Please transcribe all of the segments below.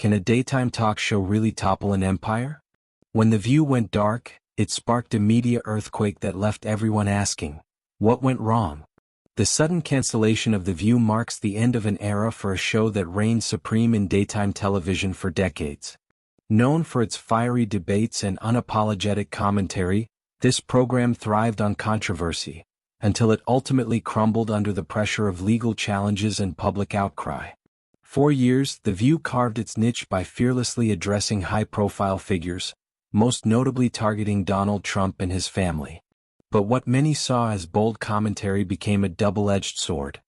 Can a daytime talk show really topple an empire? When The View went dark, it sparked a media earthquake that left everyone asking, what went wrong? The sudden cancellation of The View marks the end of an era for a show that reigned supreme in daytime television for decades. Known for its fiery debates and unapologetic commentary, this program thrived on controversy, until it ultimately crumbled under the pressure of legal challenges and public outcry. For years, The View carved its niche by fearlessly addressing high-profile figures, most notably targeting Donald Trump and his family. But what many saw as bold commentary became a double-edged sword.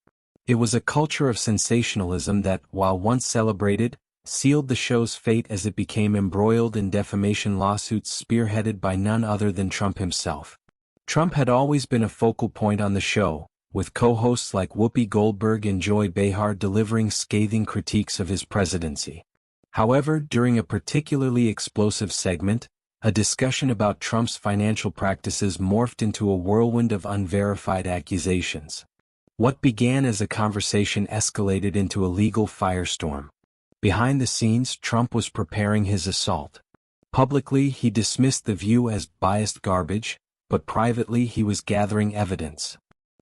It was a culture of sensationalism that, while once celebrated, sealed the show's fate as it became embroiled in defamation lawsuits spearheaded by none other than Trump himself. Trump had always been a focal point on the show, with co-hosts like Whoopi Goldberg and Behar delivering scathing critiques of his presidency. However, during a particularly explosive segment, a discussion about Trump's financial practices morphed into a whirlwind of unverified accusations. What began as a conversation escalated into a legal firestorm. Behind the scenes, Trump was preparing his assault. Publicly, he dismissed The View as biased garbage, but privately he was gathering evidence.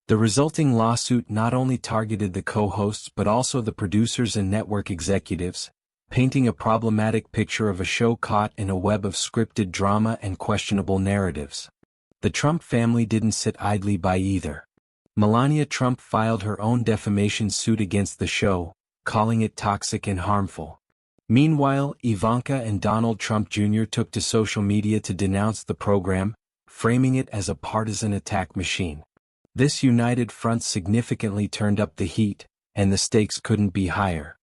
The resulting lawsuit not only targeted the co-hosts but also the producers and network executives, painting a problematic picture of a show caught in a web of scripted drama and questionable narratives. The Trump family didn't sit idly by either. Melaniatrump filed her own defamation suit against the show, calling it toxic and harmful. Meanwhile, Ivanka and Donald Trump Jr. took to social media to denounce the program, framing it as a partisan attack machine. This united front significantly turned up the heat, and the stakes couldn't be higher.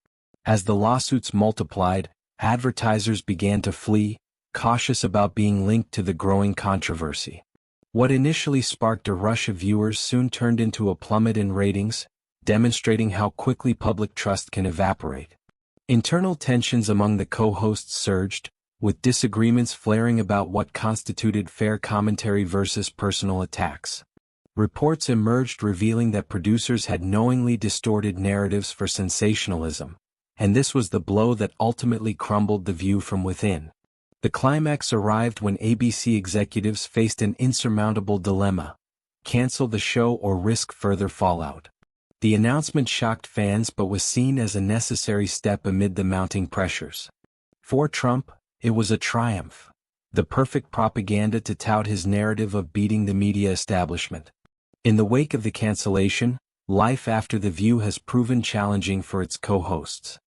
As the lawsuits multiplied, advertisers began to flee, cautious about being linked to the growing controversy. What initially sparked a rush of viewers soon turned into a plummet in ratings, demonstrating how quickly public trust can evaporate. Internal tensions among the co-hosts surged, with disagreements flaring about what constituted fair commentary versus personal attacks. Reports emerged revealing that producers had knowingly distorted narratives for sensationalism, and this was the blow that ultimately crumbled The View from within. The climax arrived when ABC executives faced an insurmountable dilemma: cancel the show or risk further fallout. The announcement shocked fans but was seen as a necessary step amid the mounting pressures. For Trump, it was a triumph, the perfect propaganda to tout his narrative of beating the media establishment. In the wake of the cancellation, life after The View has proven challenging for its co-hosts.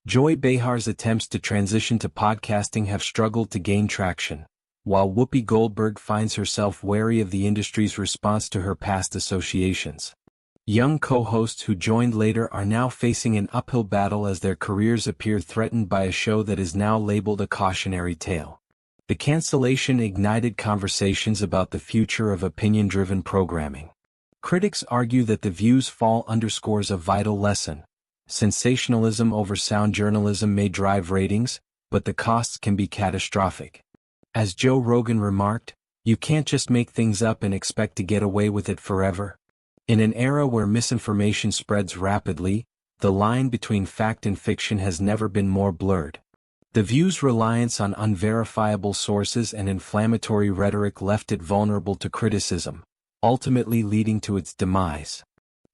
Behar's attempts to transition to podcasting have struggled to gain traction, while Whoopi Goldberg finds herself wary of the industry's response to her past associations. Young co-hosts who joined later are now facing an uphill battle as their careers appear threatened by a show that is now labeled a cautionary tale. The cancellation ignited conversations about the future of opinion-driven programming. Critics argue that The View's fall underscores a vital lesson. Sensationalism over sound journalism may drive ratings, but the costs can be catastrophic. As Joe Rogan remarked, you can't just make things up and expect to get away with it forever. In an era where misinformation spreads rapidly, the line between fact and fiction has never been more blurred. The View's reliance on unverifiable sources and inflammatory rhetoric left it vulnerable to criticism, ultimately leading to its demise.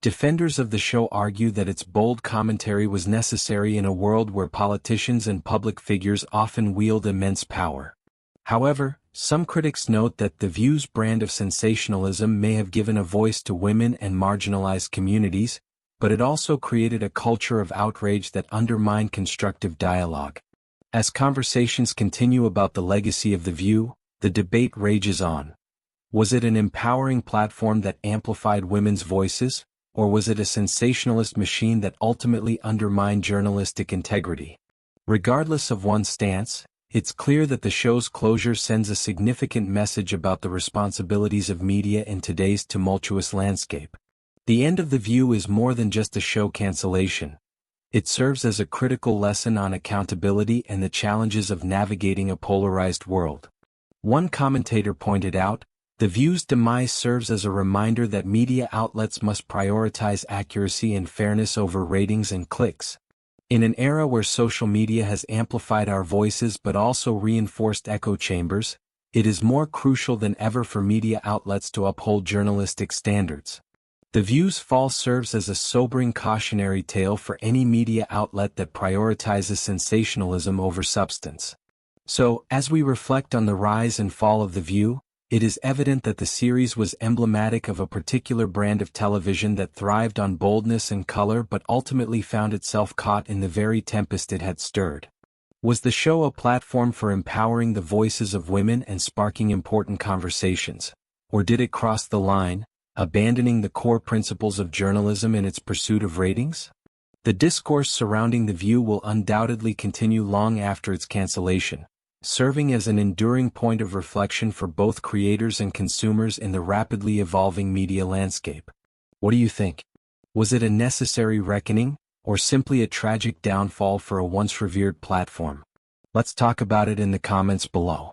Defenders of the show argue that its bold commentary was necessary in a world where politicians and public figures often wield immense power. However, some critics note that The View's brand of sensationalism may have given a voice to women and marginalized communities, but it also created a culture of outrage that undermined constructive dialogue. As conversations continue about the legacy of The View, the debate rages on. Was it an empowering platform that amplified women's voices, or was it a sensationalist machine that ultimately undermined journalistic integrity? Regardless of one's stance, it's clear that the show's closure sends a significant message about the responsibilities of media in today's tumultuous landscape. The end of The View is more than just a show cancellation. It serves as a critical lesson on accountability and the challenges of navigating a polarized world. One commentator pointed out, The View's demise serves as a reminder that media outlets must prioritize accuracy and fairness over ratings and clicks. In an era where social media has amplified our voices but also reinforced echo chambers, it is more crucial than ever for media outlets to uphold journalistic standards. The View's fall serves as a sobering cautionary tale for any media outlet that prioritizes sensationalism over substance. So, as we reflect on the rise and fall of The View, it is evident that the series was emblematic of a particular brand of television that thrived on boldness and color but ultimately found itself caught in the very tempest it had stirred. Was the show a platform for empowering the voices of women and sparking important conversations, or did it cross the line, abandoning the core principles of journalism in its pursuit of ratings? The discourse surrounding The View will undoubtedly continue long after its cancellation, serving as an enduring point of reflection for both creators and consumers in the rapidly evolving media landscape. What do you think? Was it a necessary reckoning, or simply a tragic downfall for a once revered platform? Let's talk about it in the comments below.